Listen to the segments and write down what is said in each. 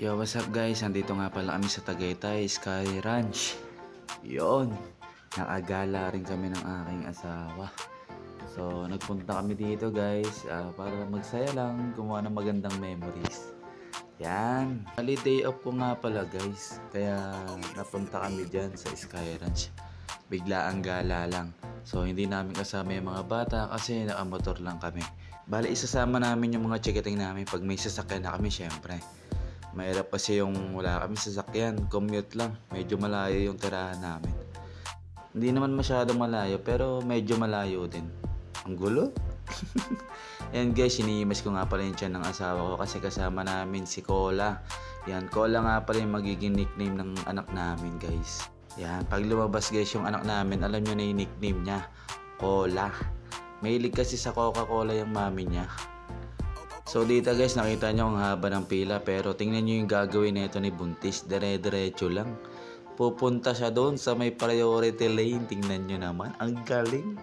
Yo, what's up guys? Nandito nga pala kami sa Tagaytay, Sky Ranch. Yon, nakagala rin kami ng aking asawa. So, nagpunta kami dito guys para magsaya lang, gumawa ng magandang memories. Yan, holiday off ko nga pala guys. Kaya napunta kami dyan sa Sky Ranch. Bigla ang gala lang. So, hindi namin kasama yung mga bata kasi nakamotor lang kami. Bali, isasama namin yung mga chikiting namin pag may sasakyan na kami syempre. Mahirap kasi yung wala kami sasakyan, commute lang. Medyo malayo yung tirahan namin. Hindi naman masyadong malayo pero medyo malayo din. Ang gulo. Yan guys, sinimas ko nga pala yung tiyan ng asawa ko kasi kasama namin si Cola. Yan, Cola nga pala yung magiging nickname ng anak namin guys. Yan, pag lumabas guys yung anak namin, alam nyo na yung nickname niya, Cola. Mahilig kasi sa Coca-Cola yung mami niya. So dito guys, nakita nyo ang haba ng pila pero tingnan nyo yung gagawin nito ni Buntis. Dire-diretso lang. Pupunta siya doon sa may priority lane. Tingnan nyo naman, ang galing.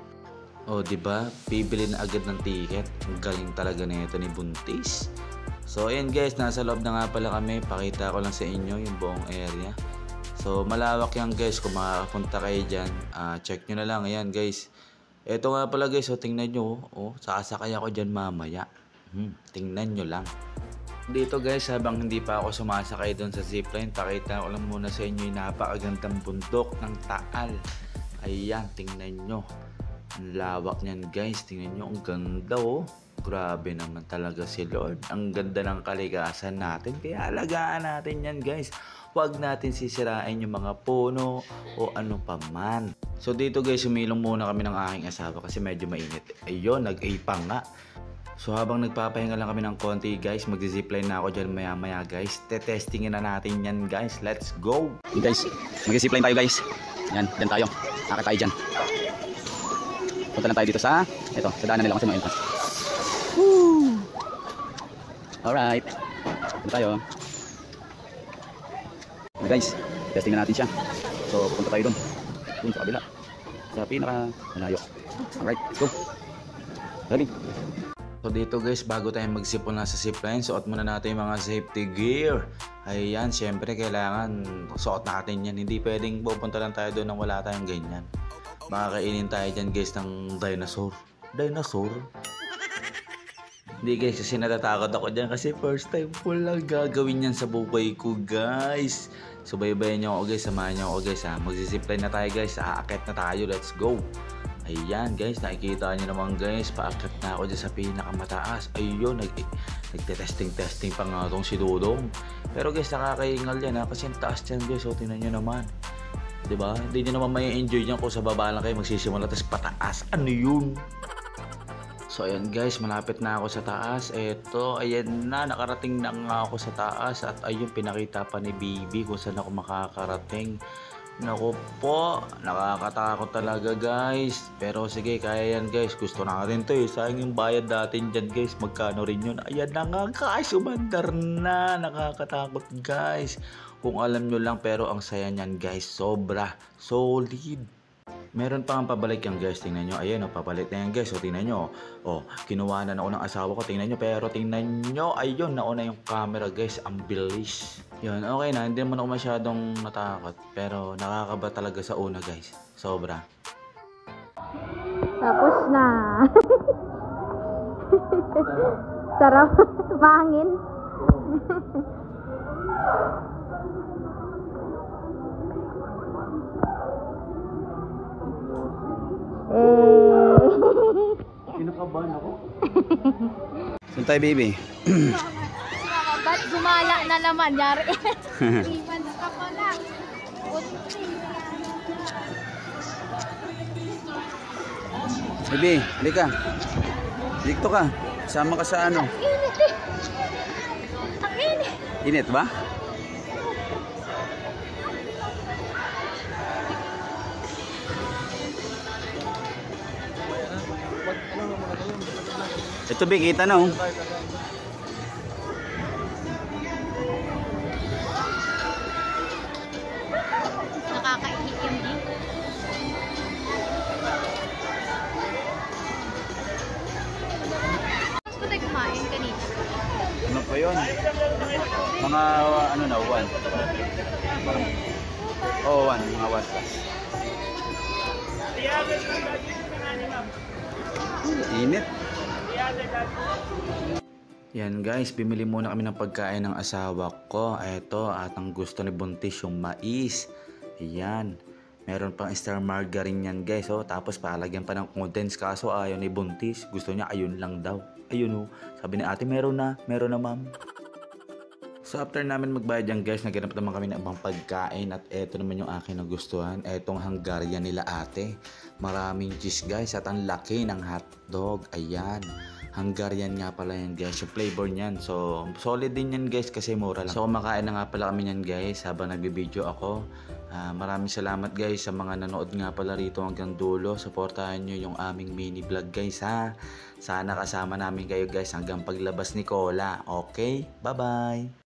O diba, bibili na agad ng ticket. Ang galing talaga nito ni Buntis. So ayan guys, nasa loob na nga pala kami. Pakita ko lang sa inyo yung buong area. So malawak yan guys, kung makakapunta kayo dyan, check nyo na lang. Ayan guys, eto nga pala guys, tingnan nyo. Sasakay ako dyan mamaya. Tingnan nyo lang. Dito guys, habang hindi pa ako sumasakay doon sa zipline, pakita ko lang muna sa inyo yung napakagandang bundok ng Taal. Ayan, tingnan nyo. Ang lawak niyan guys, tingnan nyo, ang ganda oh. Grabe naman talaga si Lord. Ang ganda ng kalikasan natin, kaya alagaan natin yan guys. Huwag natin sisirain yung mga puno o ano pa man. So dito guys, sumilong muna kami ng aking asawa kasi medyo mainit. Ayun, nag-ipang nga. So habang nagpapahinga lang kami ng konti guys, mag-zipline na ako dyan maya maya guys. Testingin na natin yan guys. Let's go! Okay guys, mag-zipline tayo guys. Yan, dyan tayo. Akit tayo dyan. Punta lang tayo dito sa, ito, sa daanan nila kasi may entrance. Woo! Alright. Dito tayo. Okay guys, testing na natin siya. So punta tayo doon. Doon sa kabila. Sa pinaka malayo. Alright, let's go. Ready? So dito guys, bago tayo magsipon na sa zipline, suot muna natin yung mga safety gear. Ayan, syempre kailangan suot natin yan. Hindi pwedeng pupunta lang tayo doon nang wala tayong ganyan. Makakainin tayo dyan guys ng dinosaur. Dinosaur? Hindi guys, kasi natatakot ako dyan kasi first time ko lang gagawin yan sa buhay ko guys. So baybayin nyo ako guys, samahan nyo ako guys ha. Magsizipline na tayo guys, aakit na tayo, let's go. Ayan guys, nakikita nyo naman guys, paakit na ako dyan sa pinakamataas. Ayun, nagte-testing pa nga itong si Dodong. Pero guys, nakakaingal yan ha, kasi ang taas dyan guys, so tingnan nyo naman. Diba? Hindi nyo naman may enjoy nyan kung sa baba lang kayo magsisimula, tapos pataas. Ano yun? So ayan guys, malapit na ako sa taas. Eto, ayan na, nakarating na nga ako sa taas. At ayun, pinakita pa ni Bibi kung saan ako makakarating. Naku po, nakakatakot talaga guys. Pero sige, kaya yan guys. Gusto natin to eh. Sayang yung bayad natin dyan guys. Magkano rin yun. Ayan na nga guys, umandar na. Nakakatakot guys. Kung alam nyo lang, pero ang saya nyan guys. Sobra, solid. Meron pa ang pabalik yan guys. Tingnan nyo, ayan o, pabalik na yan guys. O tingnan nyo, o, kinuha na ako ng asawa ko. Tingnan nyo, pero tingnan nyo, ayun, nauna yung camera guys. Ang bilis. Yun, okay na, hindi naman ako masyadong natakot. Pero nakakaba talaga sa una guys. Sobra. Tapos na. Sarap. Mahangin. Kinakabahan ako. Saan tayo baby? Ba't gumala na naman? Yari. Iman ka pa lang. Baby, halika. Dito ka. Sama ka sa ano? Init eh. Ang init. Init ba? Ito Big, kita na oh. Nakakaihip yung beef. Mas ba tayo kumain kanina? Ano pa yun? Mga ano na, 1. Oo, 1. Mga 1 plus. Init. Yan guys, bimili muna kami ng pagkain ng asawa ko. Eto, at ang gusto ni Buntis yung mais. Ayan. Meron pang star margarine yan guys. Oh. Tapos palagyan pa ng condensed, kaso ayaw ni Buntis. Gusto niya ayun lang daw. Ayun oh. Sabi ni ate, meron na ma'am. So after namin magbayad yan guys, naghanap naman kami ng ibang pagkain. At eto naman yung akin nagustuhan. Etong Hungarian nila ate. Maraming cheese guys at ang laki ng hotdog. Ayan. Hungarian nga pala yan guys, yung flavor niyan. So, solid din yan guys kasi mura lang. So, kumakain na nga pala kami yan guys habang nagbibideo ako. Maraming salamat guys sa mga nanood nga pala rito hanggang dulo. Supportahan nyo yung aming mini vlog guys ha. Sana kasama namin kayo guys hanggang paglabas ni Cola. Okay? Bye-bye!